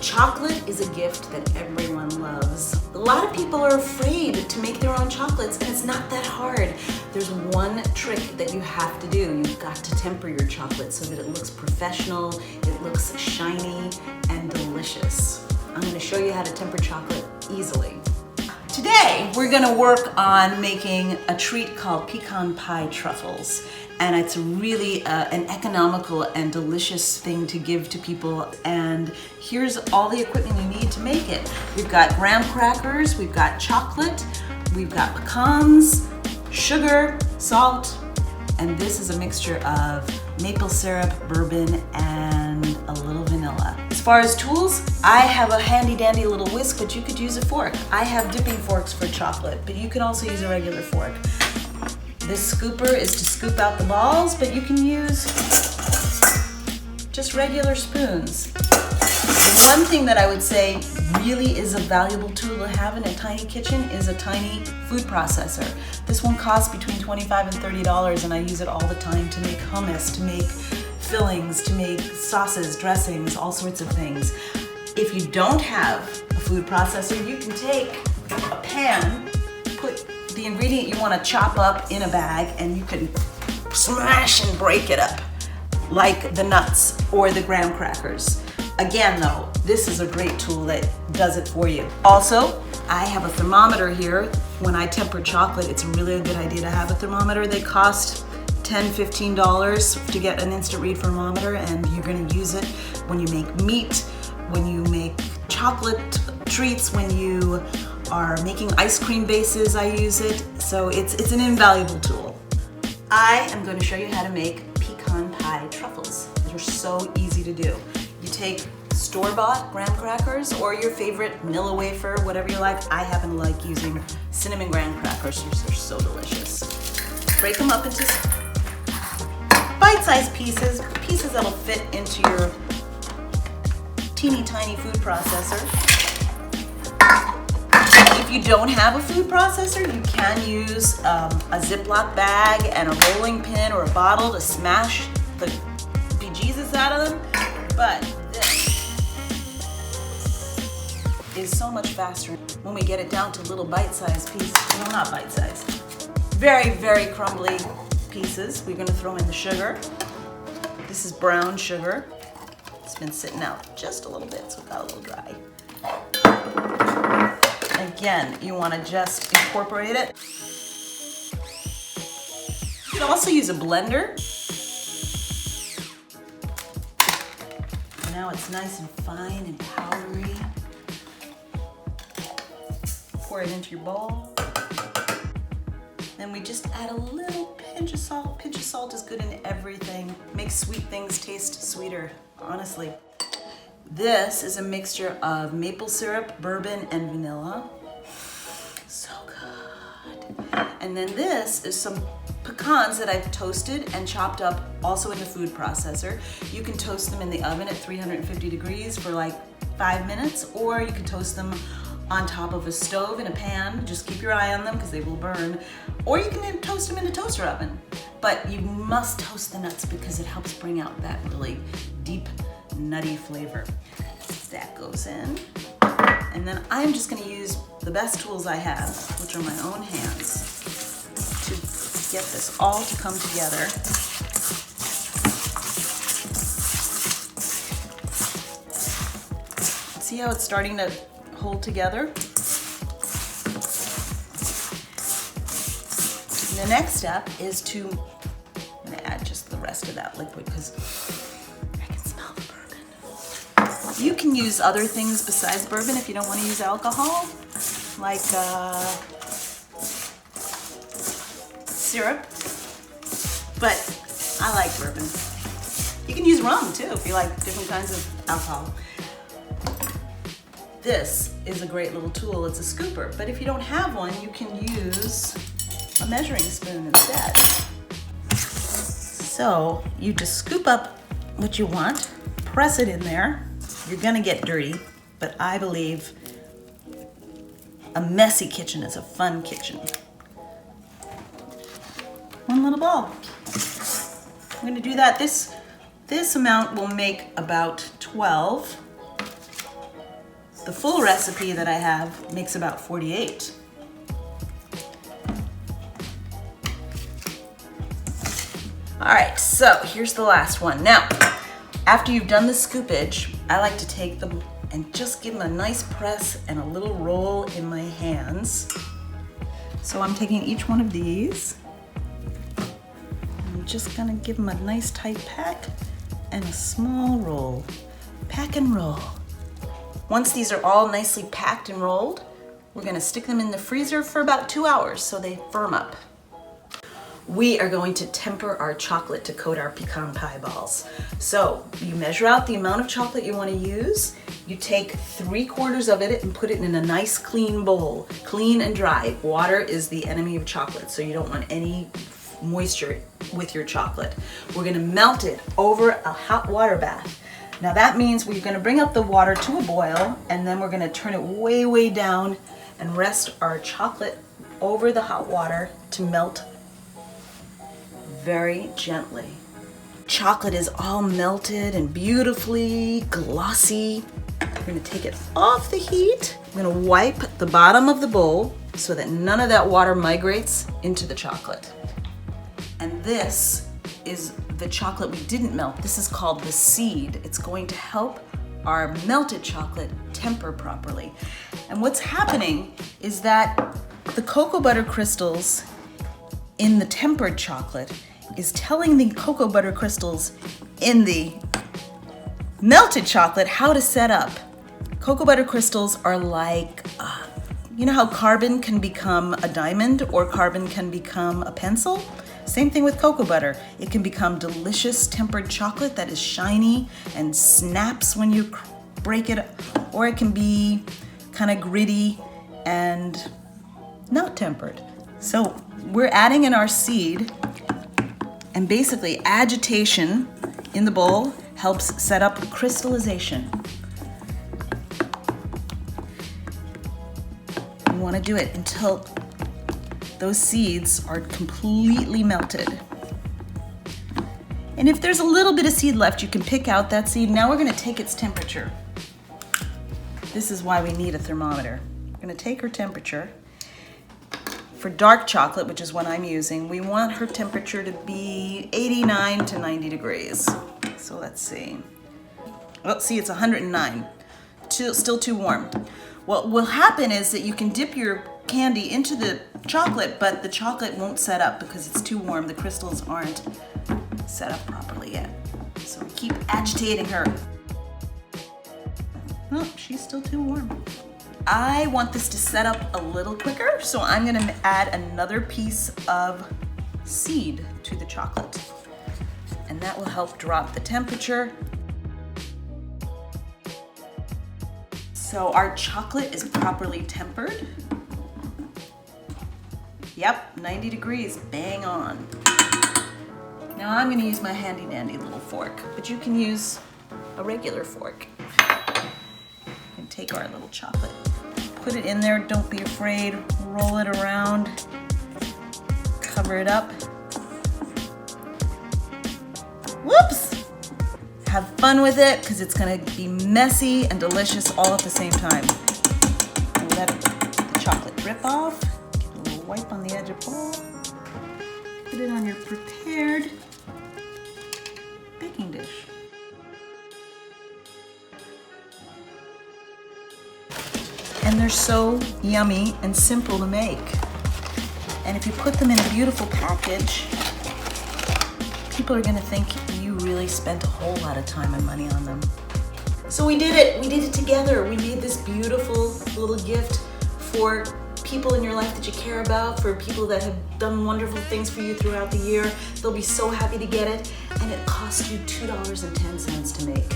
Chocolate is a gift that everyone loves. A lot of people are afraid to make their own chocolates, and it's not that hard. There's one trick that you have to do. You've got to temper your chocolate so that it looks professional, it looks shiny and delicious. I'm going to show you how to temper chocolate easily. Today, we're going to work on making a treat called pecan pie truffles. And it's really an economical and delicious thing to give to people. And here's all the equipment you need to make it. We've got graham crackers, we've got chocolate, we've got pecans, sugar, salt, and this is a mixture of maple syrup, bourbon, and a little vanilla. As far as tools, I have a handy dandy little whisk, but you could use a fork. I have dipping forks for chocolate, but you can also use a regular fork. This scooper is to scoop out the balls, but you can use just regular spoons. The one thing that I would say really is a valuable tool to have in a tiny kitchen is a tiny food processor. This one costs between $25 and $30, and I use it all the time to make hummus, to make fillings, to make sauces, dressings, all sorts of things. If you don't have a food processor, you can take a pan, put the ingredient you want to chop up in a bag, and you can smash and break it up like the nuts or the graham crackers. Again though, this is a great tool that does it for you. Also, I have a thermometer here. When I temper chocolate, it's really a good idea to have a thermometer. They cost $10, $15 to get an instant read thermometer, and you're going to use it when you make meat, when you make chocolate treats, when you are making ice cream bases. I use it, so it's an invaluable tool. I am going to show you how to make pecan pie truffles. They're so easy to do. You take store-bought graham crackers or your favorite vanilla wafer, whatever you like. I happen to like using cinnamon graham crackers. They're so delicious. Break them up into bite-sized pieces that'll fit into your teeny tiny food processor. If you don't have a food processor, you can use a Ziploc bag and a rolling pin or a bottle to smash the bejesus out of them. But this is so much faster when we get it down to little bite-sized pieces. No, not bite-sized. Very, very crumbly pieces. We're gonna throw in the sugar. This is brown sugar. It's been sitting out just a little bit, so it got a little dry. Again, you want to just incorporate it. You can also use a blender. Now it's nice and fine and powdery. Pour it into your bowl. Then we just add a little pinch of salt. Pinch of salt is good in everything. Makes sweet things taste sweeter, honestly. This is a mixture of maple syrup, bourbon, and vanilla. So good. And then this is some pecans that I've toasted and chopped up also in the food processor. You can toast them in the oven at 350 degrees for like 5 minutes, or you can toast them on top of a stove in a pan. Just keep your eye on them because they will burn. Or you can toast them in a toaster oven. But you must toast the nuts because it helps bring out that really deep, nutty flavor. That goes in. And then I'm just gonna use the best tools I have, which are my own hands, to get this all to come together. See how it's starting to hold together? And the next step is to, I'm gonna add just the rest of that liquid because I can smell the bourbon. You can use other things besides bourbon if you don't want to use alcohol, like syrup, but I like bourbon. You can use rum too if you like different kinds of alcohol. This is a great little tool. It's a scooper, but if you don't have one, you can use a measuring spoon instead. So you just scoop up what you want, press it in there. You're gonna get dirty, but I believe a messy kitchen is a fun kitchen. One little ball. I'm gonna do that. This amount will make about 12. The full recipe that I have makes about 48. All right, so here's the last one. Now, after you've done the scoopage, I like to take them and just give them a nice press and a little roll in my hands. So I'm taking each one of these. I'm just gonna give them a nice tight pack and a small roll. Pack and roll. Once these are all nicely packed and rolled, we're gonna stick them in the freezer for about 2 hours so they firm up. We are going to temper our chocolate to coat our pecan pie balls. So you measure out the amount of chocolate you want to use. You take 3/4 of it and put it in a nice clean bowl, clean and dry. Water is the enemy of chocolate, so you don't want any moisture with your chocolate. We're going to melt it over a hot water bath. Now that means we're going to bring up the water to a boil, and then we're going to turn it way, way down and rest our chocolate over the hot water to melt very gently. Chocolate is all melted and beautifully glossy. We're gonna take it off the heat. I'm gonna wipe the bottom of the bowl so that none of that water migrates into the chocolate. And this is the chocolate we didn't melt. This is called the seed. It's going to help our melted chocolate temper properly. And what's happening is that the cocoa butter crystals in the tempered chocolate is telling the cocoa butter crystals in the melted chocolate how to set up. Cocoa butter crystals are like, you know how carbon can become a diamond or carbon can become a pencil? Same thing with cocoa butter. It can become delicious tempered chocolate that is shiny and snaps when you break it, or it can be kind of gritty and not tempered. So we're adding in our seed, and basically agitation in the bowl helps set up crystallization. You want to do it until those seeds are completely melted. And if there's a little bit of seed left, you can pick out that seed. Now we're going to take its temperature. This is why we need a thermometer. We're going to take her temperature. For dark chocolate, which is what I'm using, we want her temperature to be 89 to 90 degrees. So let's see. Oh, see, it's 109. Still too warm. What will happen is that you can dip your candy into the chocolate, but the chocolate won't set up because it's too warm. The crystals aren't set up properly yet. So keep agitating her. Oh, she's still too warm. I want this to set up a little quicker, so I'm gonna add another piece of seed to the chocolate. And that will help drop the temperature. So our chocolate is properly tempered. Yep, 90 degrees, bang on. Now I'm gonna use my handy dandy little fork, but you can use a regular fork. And take our little chocolate, put it in there, don't be afraid, roll it around, cover it up. Whoops! Have fun with it, because it's gonna be messy and delicious all at the same time. And let the chocolate drip off, get a little wipe on the edge of the bowl, put it on your prepared baking dish. And they're so yummy and simple to make. And if you put them in a beautiful package, people are gonna think you really spent a whole lot of time and money on them. So we did it together. We made this beautiful little gift for people in your life that you care about, for people that have done wonderful things for you throughout the year. They'll be so happy to get it. And it cost you $2.10 to make.